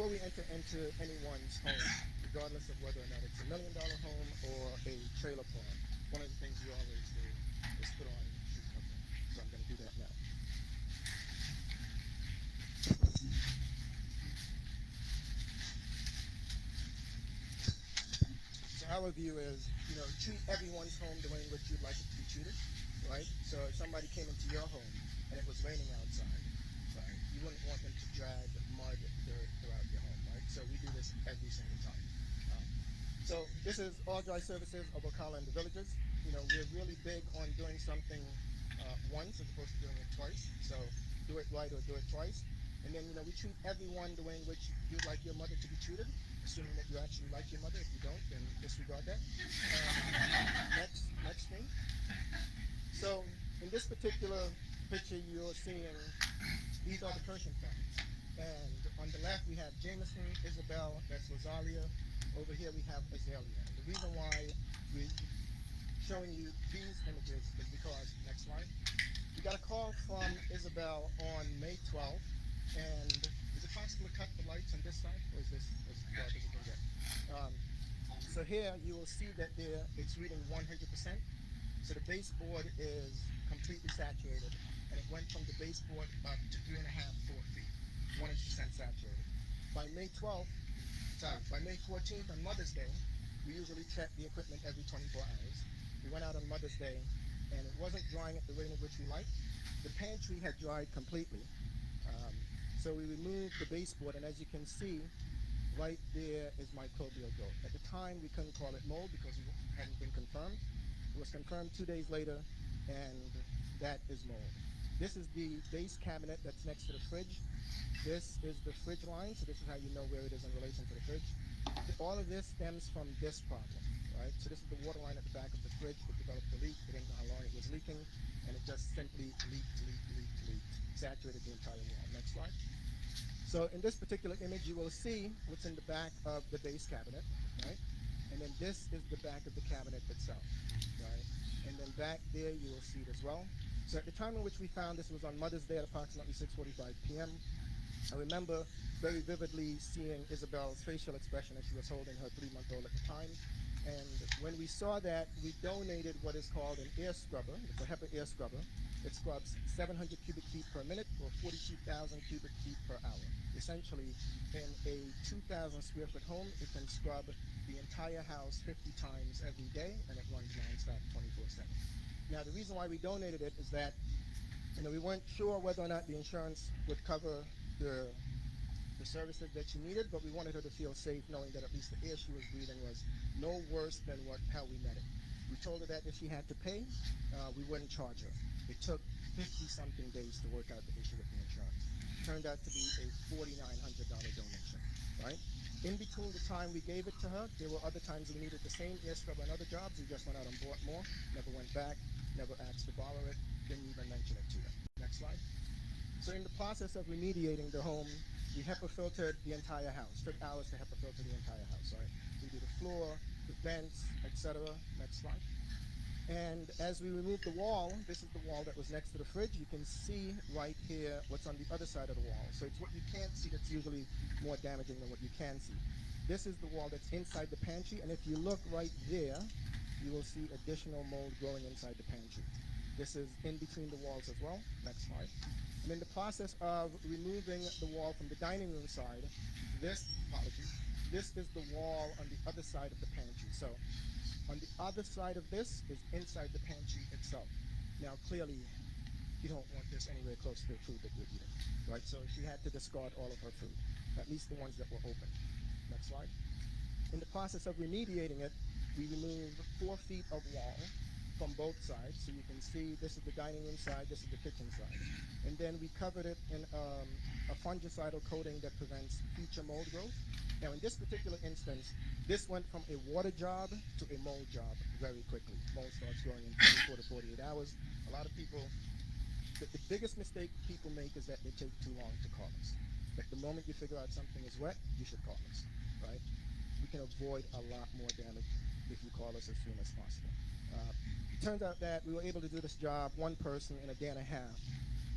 before we enter into anyone's home, regardless of whether or not it's $1 million home or a trailer park, one of the things we always do is put on tree covering. So I'm going to do that now. So our view is, treat everyone's home the way in which you'd like it to be treated, right? So if somebody came into your home and it was raining outside, right, you wouldn't want them to drag mud, dirt throughout your home, right? So we do this every single time. Um, so this is all dry services of Ocala and the villages. We're really big on doing something once as opposed to doing it twice. So do it right or do it twice. And then, we treat everyone the way in which you'd like your mother to be treated, assuming that you actually like your mother. If you don't, then disregard that. Next thing. So in this particular picture, you're seeing these are the Persian ferns. And on the left, we have Jameson, Isabel, that's Rosalia. Over here, we have Azalea. And the reason why we're showing you these images is because, next slide, we got a call from Isabel on May 12th. And is it possible to cut the lights on this side, or is this as dark as it can get? Um, so here you will see that there it's reading 100%. So the baseboard is completely saturated, and it went from the baseboard up to 3.5, 4 feet, 100% saturated. By May 12th, by May 14th on Mother's Day, we usually check the equipment every 24 hours. We went out on Mother's Day, and it wasn't drying at the rate in which we liked. The pantry had dried completely. Um, so we removed the baseboard, and as you can see, right there is microbial growth. At the time, we couldn't call it mold because it hadn't been confirmed. It was confirmed 2 days later, and that is mold. This is the base cabinet that's next to the fridge. This is the fridge line, so this is how you know where it is in relation to the fridge. All of this stems from this problem, right? So this is the water line at the back of the fridge that developed a leak. They didn't know how long it was leaking, and it just simply leaked, saturated the entire wall. Next slide. So in this particular image, you will see what's in the back of the base cabinet, right? And then this is the back of the cabinet itself, right? And then back there, you will see it as well. So at the time in which we found this was on Mother's Day at approximately 6:45 p.m. I remember very vividly seeing Isabel's facial expression as she was holding her 3-month-old at the time. And when we saw that, we donated what is called an air scrubber. It's a HEPA air scrubber. It scrubs 700 cubic feet per minute or 42,000 cubic feet per hour. Essentially, in a 2,000 square foot home, it can scrub the entire house 50 times every day, and it runs nonstop 24/7. Now, the reason why we donated it is that we weren't sure whether or not the insurance would cover the the services that she needed, but we wanted her to feel safe knowing that at least the air she was breathing was no worse than how we met it. We told her that if she had to pay, we wouldn't charge her. It took 50 something days to work out the issue with the insurance. Turned out to be a $4,900 donation, right? In between the time we gave it to her, there were other times we needed the same air scrubber and other jobs. We just went out and bought more, never went back, never asked to borrow it, didn't even mention it to her. Next slide. So in the process of remediating the home, we HEPA filtered the entire house. Took hours to HEPA filter the entire house, right? We did the floor, the vents, etc. Next slide. And as we removed the wall, this is the wall that was next to the fridge. You can see right here what's on the other side of the wall. So it's what you can't see that's usually more damaging than what you can see. This is the wall that's inside the pantry, and if you look right there, you will see additional mold growing inside the pantry. This is in between the walls as well. Next slide. And in the process of removing the wall from the dining room side, apologies, this is the wall on the other side of the pantry. So on the other side of this is inside the pantry itself. Now, clearly, you don't want this anywhere close to the food that you're eating, right? So she had to discard all of her food, at least the ones that were open. Next slide. In the process of remediating it, we removed 4 feet of wall from both sides. So you can see this is the dining room side, this is the kitchen side. And then we covered it in a fungicidal coating that prevents future mold growth. Now in this particular instance, this went from a water job to a mold job very quickly. Mold starts growing in 24 to 48 hours. A lot of people, the biggest mistake people make is that they take too long to call us. Like the moment you figure out something is wet, you should call us, right? We can avoid a lot more damage if you call us as soon as possible. It turns out that we were able to do this job one person in a day and a half,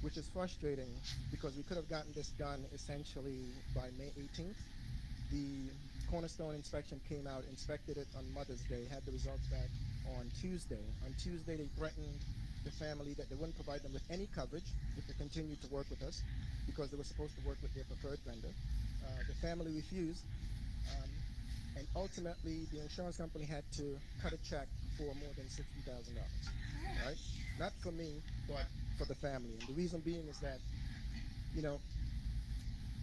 which is frustrating because we could have gotten this done essentially by May 18th. The cornerstone inspection came out, inspected it on Mother's Day, had the results back on Tuesday. On Tuesday, they threatened the family that they wouldn't provide them with any coverage if they continued to work with us because they were supposed to work with their preferred vendor. The family refused, um, and ultimately, the insurance company had to cut a check for more than $60,000, right? Not for me, but for the family. And the reason being is that, you know,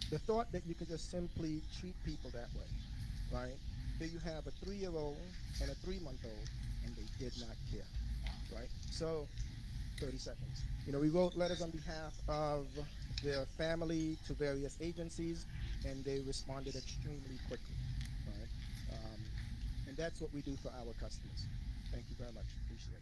the thought that you could just simply treat people that way, right? Here you have a 3-year-old and a 3-month-old, and they did not care, right? So, 30 seconds. We wrote letters on behalf of their family to various agencies, and they responded extremely quickly, right? Um, and that's what we do for our customers. Thank you very much. Appreciate it.